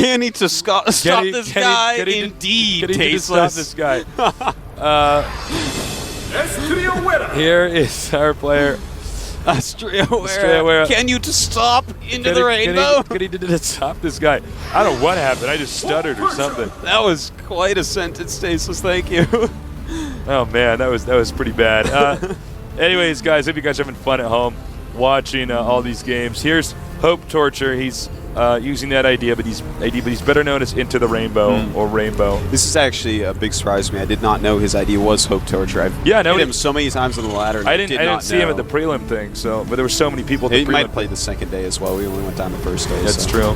Can he to stop this guy? Indeed, tasteless. Stop this guy. Here is our player. Astraea, can you to stop into the rainbow? Can he to stop this guy? I don't know what happened. I just stuttered or something. That was quite a sentence, Tasteless. Thank you. Oh man, that was pretty bad. Anyways, guys, hope you guys are having fun at home watching all these games. Here's HopeTorture. He's using that idea, but he's better known as Into the Rainbow or Rainbow. This is actually a big surprise to me. I did not know his idea was HopeTorture. I've hit him so many times on the ladder. And I didn't see him at the prelim thing, but there were so many people. He might play the second day as well. We only went down the first day. That's true.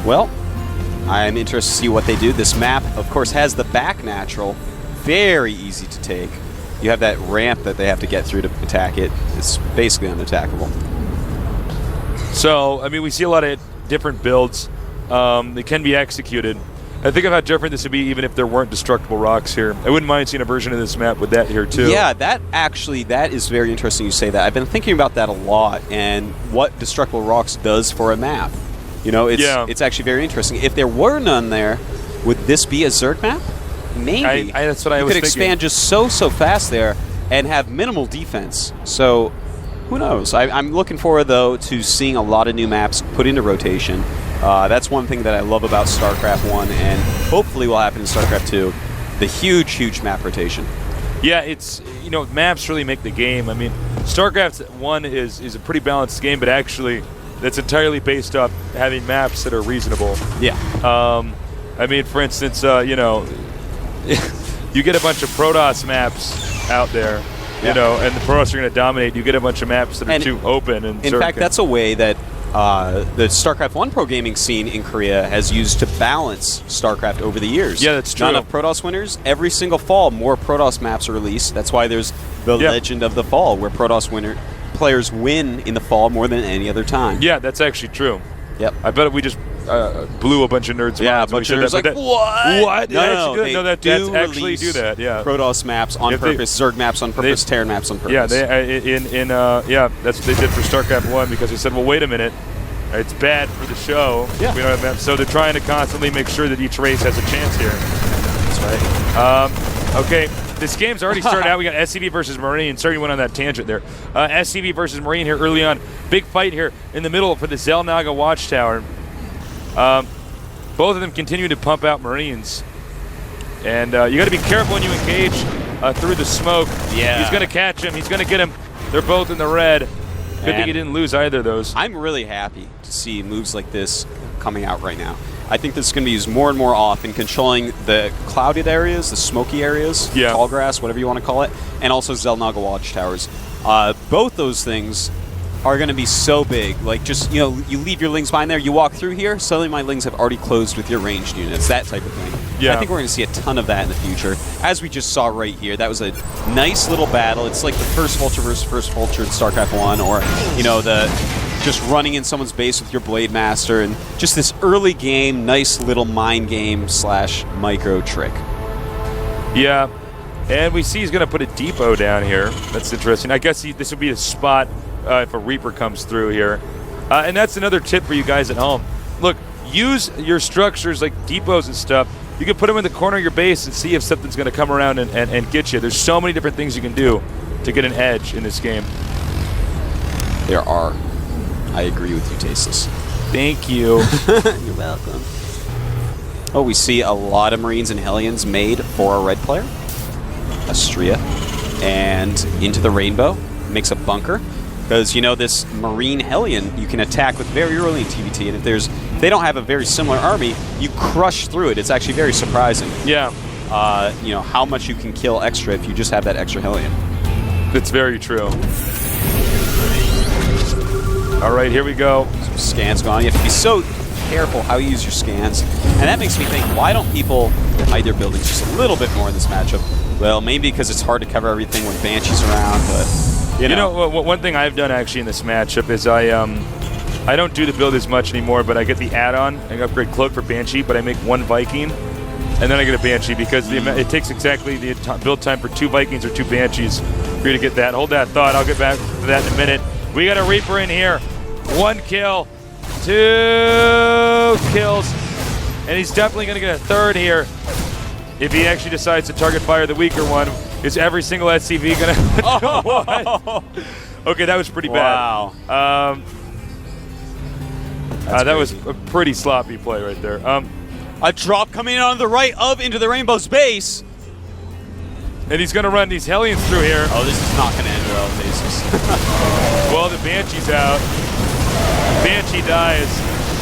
Well, I'm interested to see what they do. This map, of course, has the back natural. Very easy to take. You have that ramp that they have to get through to attack it. It's basically unattackable. So, I mean, we see a lot of different builds. They can be executed. I think of how different this would be even if there weren't destructible rocks here. I wouldn't mind seeing a version of this map with that here, too. Yeah, that is very interesting you say that. I've been thinking about that a lot and what destructible rocks does for a map. You know, it's actually very interesting. If there were none there, would this be a Zerg map? Maybe. That's what I was thinking. You could expand just so fast there and have minimal defense. So, who knows? I'm looking forward, though, to seeing a lot of new maps put into rotation. That's one thing that I love about StarCraft 1, and hopefully will happen in StarCraft 2, the huge map rotation. Yeah, it's, maps really make the game. I mean, StarCraft 1 is a pretty balanced game, but actually that's entirely based off having maps that are reasonable. Yeah. I mean, for instance, you get a bunch of Protoss maps out there, and the Protoss are going to dominate. You get a bunch of maps that are too open. And in fact, that's a way that the StarCraft 1 pro gaming scene in Korea has used to balance StarCraft over the years. Yeah, that's true. Not enough Protoss winners. Every single fall, more Protoss maps are released. That's why there's the Legend of the Fall, where Protoss players win in the fall more than any other time. Yeah, that's actually true. Yep. I bet we just blew a bunch of nerds. Yeah, a bunch of nerds like, what? What? No, that's actually do that. Yeah. Protoss maps on purpose, Zerg maps on purpose, Terran maps on purpose. Yeah, that's what they did for StarCraft 1 because they said, well, wait a minute, it's bad for the show. Yeah. We don't have maps, so they're trying to constantly make sure that each race has a chance here. That's right. Okay. This game's already started out. We got SCV versus Marine. Sorry you went on that tangent there. SCV versus Marine here early on. Big fight here in the middle for the Zelnaga Watchtower. Both of them continue to pump out Marines. And you got to be careful when you engage through the smoke. Yeah. He's going to catch him. He's going to get him. They're both in the red. Good thing he didn't lose either of those. I'm really happy to see moves like this coming out right now. I think this is going to be used more and more often, controlling the clouded areas, the smoky areas, tall grass, whatever you want to call it, and also Zelnaga Watchtowers. Both those things are going to be so big. Like, just, you leave your lings behind there, you walk through here, suddenly my lings have already closed with your ranged units, that type of thing. Yeah. I think we're going to see a ton of that in the future, as we just saw right here. That was a nice little battle. It's like the first Vulture versus first Vulture in StarCraft 1, or, just running in someone's base with your Blade Master, and just this early game, nice little mind game / micro trick. Yeah, and we see he's going to put a depot down here. That's interesting. I guess this would be a spot if a Reaper comes through here. And that's another tip for you guys at home. Look, use your structures like depots and stuff. You can put them in the corner of your base and see if something's going to come around and get you. There's so many different things you can do to get an edge in this game. There are. I agree with you, Tasteless. Thank you. You're welcome. Oh, we see a lot of Marines and Hellions made for a red player. Astraea. And Into the Rainbow makes a bunker. Because, this Marine Hellion you can attack with very early in TVT, and if they don't have a very similar army, you crush through it. It's actually very surprising. Yeah. How much you can kill extra if you just have that extra Hellion. It's very true. All right, here we go. Some scans gone. You have to be so careful how you use your scans. And that makes me think, why don't people hide their buildings just a little bit more in this matchup? Well, maybe because it's hard to cover everything when Banshee's around, but, one thing I've done actually in this matchup is I don't do the build as much anymore, but I get the add-on. I upgrade Cloak for Banshee, but I make one Viking, and then I get a Banshee because it takes exactly the build time for 2 Vikings or 2 Banshees for you to get that. Hold that thought. I'll get back to that in a minute. We got a Reaper in here. 1 kill. 2 kills. And he's definitely going to get a third here if he actually decides to target fire the weaker one. Is every single SCV going to... Okay, that was pretty bad. That was a pretty sloppy play right there. A drop coming in on the right into the Rainbow's base. And he's going to run these Hellions through here. Oh, this is not going to end well, bases. Well, the Banshee's out. Banshee dies,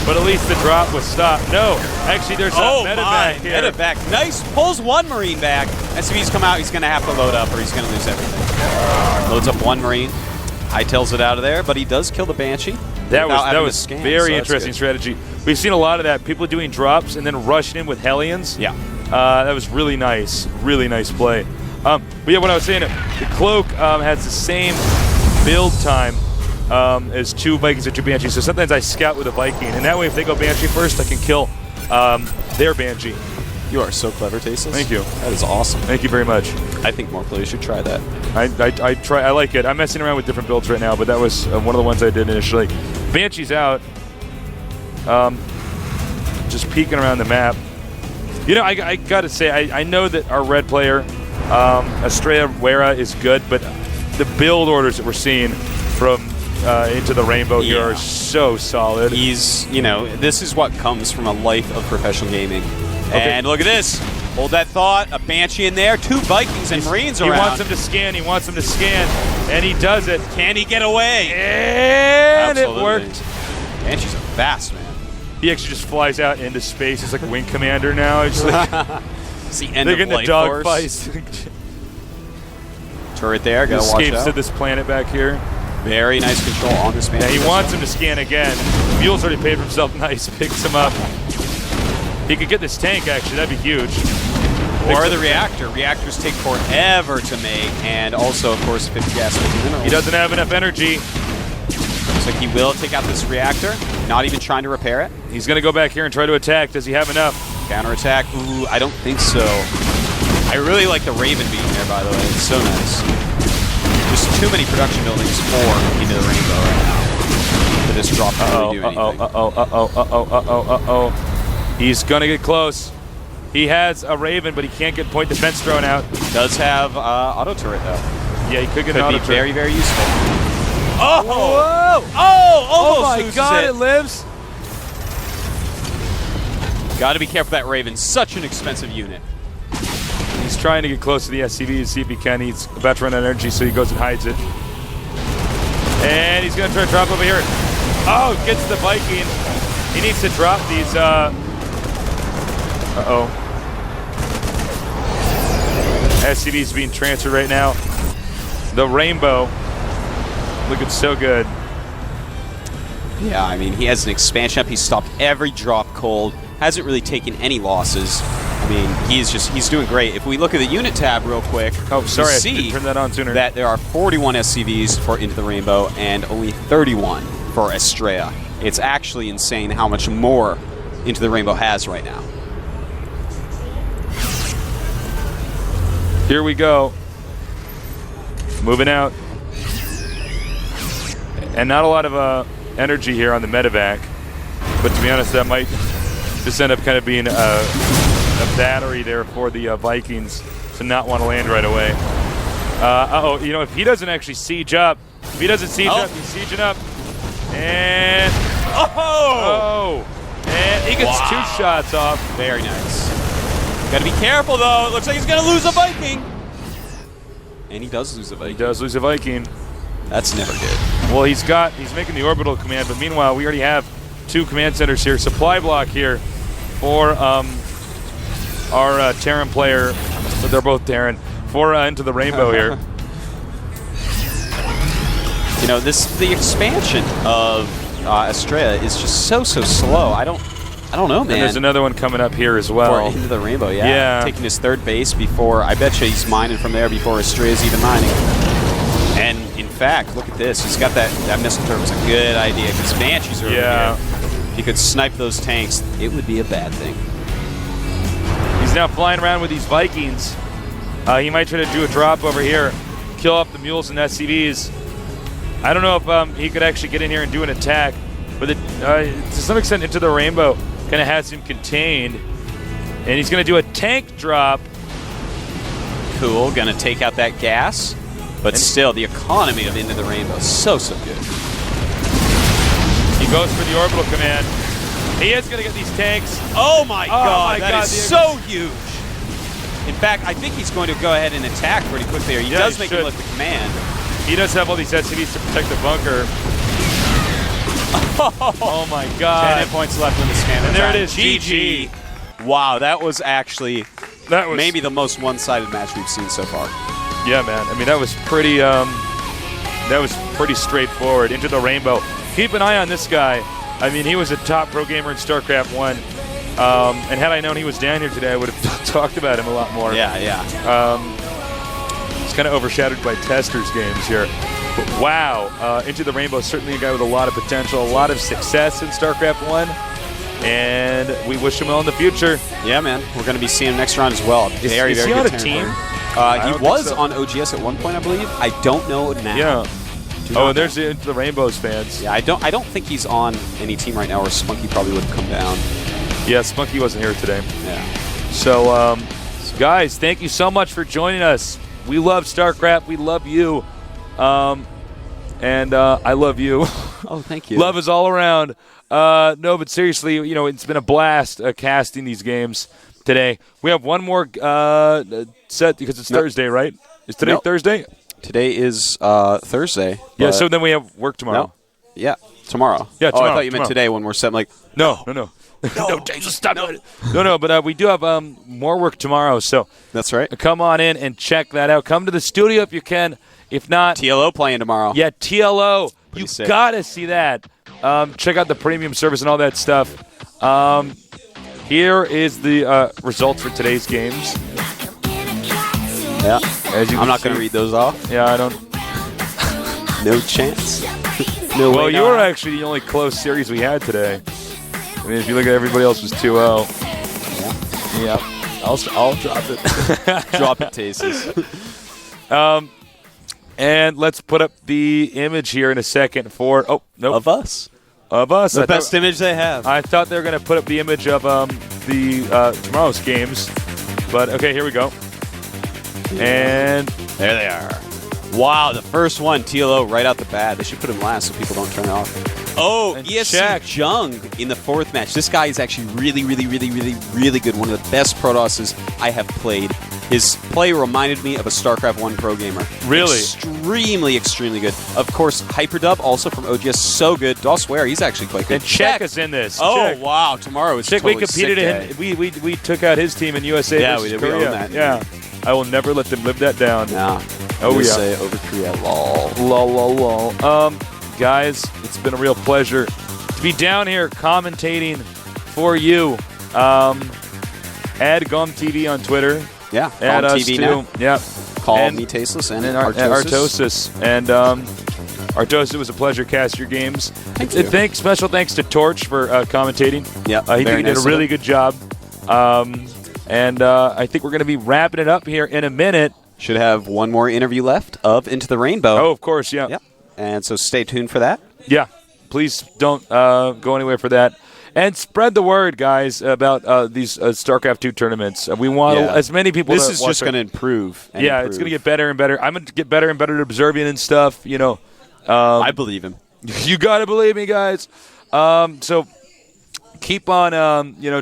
but at least the drop was stopped. No, actually, there's a medevac here. Medevac. Nice. Pulls one Marine back. SCV's come out. He's going to have to load up or he's going to lose everything. Loads up one Marine. Hightails it out of there, but he does kill the Banshee. That was very interesting strategy. We've seen a lot of that. People doing drops and then rushing in with Hellions. Yeah. That was really nice play. But yeah, what I was saying, the Cloak has the same build time as 2 Vikings and 2 Banshees. So sometimes I scout with a Viking, and that way if they go Banshee first, I can kill their Banshee. You are so clever, Tasteless. Thank you. That is awesome. Thank you very much. I think more players should try that. I like it. I'm messing around with different builds right now, but that was one of the ones I did initially. Banshee's out. Just peeking around the map. You know, I got to say, I know that our red player, Astraea Wera, is good, but the build orders that we're seeing from Into the Rainbow here are so solid. He's, this is what comes from a life of professional gaming. Okay. And look at this. Hold that thought. A Banshee in there. 2 Vikings and Marines around. He wants him to scan. He wants him to scan. And he does it. Can he get away? And Absolutely. It worked. Banshee's fast, man. He actually just flies out into space. He's like a wing commander now. He's like, it's the end they're of getting the dog fights. Turret there. Gotta watch out. Escapes to this planet back here. Very nice control on this Banshee. Yeah, he wants him to scan again. Mule's already paid for himself nice. Picks him up. He could get this tank, actually. That'd be huge. Or the reactor. Reactors take forever to make, and also, of course, 50 gas, 50 minerals. He doesn't have enough energy. Looks like he will take out this reactor, not even trying to repair it. He's going to go back here and try to attack. Does he have enough? Counterattack. Ooh, I don't think so. I really like the Raven being there, by the way. It's so nice. Just too many production buildings for Into the Rainbow right now. For this drop to really do anything. He's going to get close. He has a Raven, but he can't get point defense thrown out. Does have auto turret, though. Yeah, he could get an auto turret. Could be very, very useful. Oh! Whoa! Oh! Almost oh my God, it lives. Got to be careful with that Raven. Such an expensive unit. He's trying to get close to the SCV to see if he can. He's about to run out of energy, so he goes and hides it. And he's going to try to drop over here. Oh, gets the Viking. He needs to drop these. SCV's being transferred right now. The Rainbow looking so good. Yeah, I mean, he has an expansion up. He's stopped every drop cold. Hasn't really taken any losses. I mean, he's doing great. If we look at the unit tab real quick, oh, sorry, we I see turn that on sooner. That there are 41 SCVs for Into the Rainbow and only 31 for Astraea. It's actually insane how much more Into the Rainbow has right now. Here we go. Moving out. And not a lot of energy here on the medevac. But to be honest, that might just end up kind of being a battery there for the Vikings to not want to land right away. You know, if he doesn't actually siege up, if he doesn't siege up, he's sieging up. And and he gets 2 shots off. Very nice. Gotta be careful though. It looks like he's gonna lose a Viking. And he does lose a Viking. He does lose a Viking. That's never good. Well, he's making the orbital command, but meanwhile, we already have 2 command centers here. Supply block here for our Terran player. So they're both Terran. For Into the Rainbow here. You know, the expansion of Astraea is just so slow. I don't know, man. And there's another one coming up here as well. Into the Rainbow, yeah. Taking his 3rd base before, I bet you he's mining from there before Astraea's even mining. And in fact, look at this. He's got that missile turret. Was a good idea because Banshees are over here. If he could snipe those tanks, it would be a bad thing. He's now flying around with these Vikings. He might try to do a drop over here, kill off the mules and SCVs. I don't know if he could actually get in here and do an attack. but to some extent, Into the Rainbow kind of has him contained. And he's going to do a tank drop. Cool. Going to take out that gas. But still, the economy of Into the Rainbow is so good. He goes for the orbital command. He is going to get these tanks. Oh my God, that is so huge. In fact, I think he's going to go ahead and attack pretty quickly here. He does make him lift the command. He does have all these SCVs to protect the bunker. Oh my God. 10 hit points left in the scan. And there it is, GG. Wow, that was actually maybe the most one-sided match we've seen so far. Yeah, man. I mean, that was pretty straightforward. Into the Rainbow. Keep an eye on this guy. I mean, he was a top pro gamer in StarCraft 1. And had I known he was down here today, I would have talked about him a lot more. Yeah. He's kind of overshadowed by Testers games here. But wow, Into the Rainbow, certainly a guy with a lot of potential, a lot of success in StarCraft 1. And we wish him well in the future. Yeah, man. We're going to be seeing him next round as well. Is he on a team? He was on OGS at one point, I believe. I don't know now. Yeah. Oh, there's the Into the Rainbows fans. Yeah, I don't think he's on any team right now, or Spunky probably would have come down. Yeah, Spunky wasn't here today. Yeah. So, guys, thank you so much for joining us. We love StarCraft. We love you. And I love you. Oh, thank you. Love is all around. No, but seriously, it's been a blast casting these games today. We have one more set because it's Thursday, right? Is today Thursday? Today is Thursday. Yeah, so then we have work tomorrow. No. Yeah, tomorrow. Yeah, tomorrow. Oh, I thought you meant today when we're set. I'm like, no. No, James, stop it. No, but we do have more work tomorrow, so that's right. Come on in and check that out. Come to the studio if you can. If not, TLO playing tomorrow. Yeah, TLO. You sick. gotta see that. Check out the premium service and all that stuff. Here is the results for today's games. Yeah, I'm not going to read those off. Yeah, I don't. No chance. Well, you were actually the only close series we had today. I mean, if you look at everybody else was 2-0. Yeah. I'll drop it. Drop it, Tases. And let's put up the image here in a second for of us. The best image they have. I thought they were going to put up the image of tomorrow's games, but okay, here we go. And there they are. Wow, the first one, TLO, right out the bat. They should put him last so people don't turn it off. Oh, ESC Jung in the fourth match. This guy is actually really good. One of the best Protosses I have played. His play reminded me of a StarCraft 1 pro gamer. Really? Extremely good. Of course, Hyperdub, also from OGS, so good. Do I swear, he's actually quite good. And Czech is in this. Oh, Czech. wow. Tomorrow is Czech, totally we competed in. We took out his team in USA. Yeah, we did. We own that. Yeah. I will never let them live that down. Nah. Oh, USA over Korea. Lol. Guys, it's been a real pleasure to be down here commentating for you. Add GOMTV on Twitter. Yeah, add us TV too. now. Yeah. Call me Tasteless and Artosis. And Artosis, it was a pleasure cast your games. Thank you. Special thanks to Torch for commentating. Yeah, he did a really good job. And I think we're going to be wrapping it up here in a minute. Should have one more interview left of Into the Rainbow. Oh, of course, yeah. Yep. And so stay tuned for that. Yeah. Please don't go anywhere for that. And spread the word, guys, about these StarCraft 2 tournaments. We want as many people This is just going to improve. It's going to get better and better. I'm going to get better and better at observing and stuff, I believe him. You got to believe me, guys. So keep on,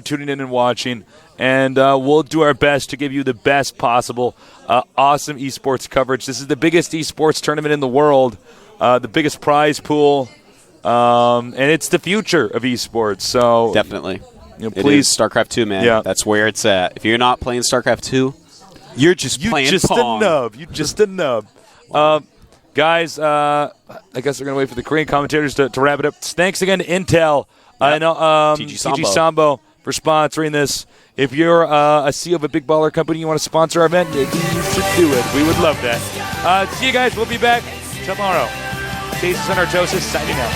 tuning in and watching. And we'll do our best to give you the best possible awesome esports coverage. This is the biggest esports tournament in the world, the biggest prize pool, and it's the future of esports. So definitely, please, StarCraft 2, man. Yeah. That's where it's at. If you're not playing StarCraft 2, you're just playing Pong. You just a nub. Guys, I guess we're gonna wait for the Korean commentators to wrap it up. Thanks again to Intel and TG Sambo for sponsoring this. If you're a CEO of a big baller company, you want to sponsor our event, you should do it. We would love that. See you guys. We'll be back tomorrow. Tases and Artosis signing out.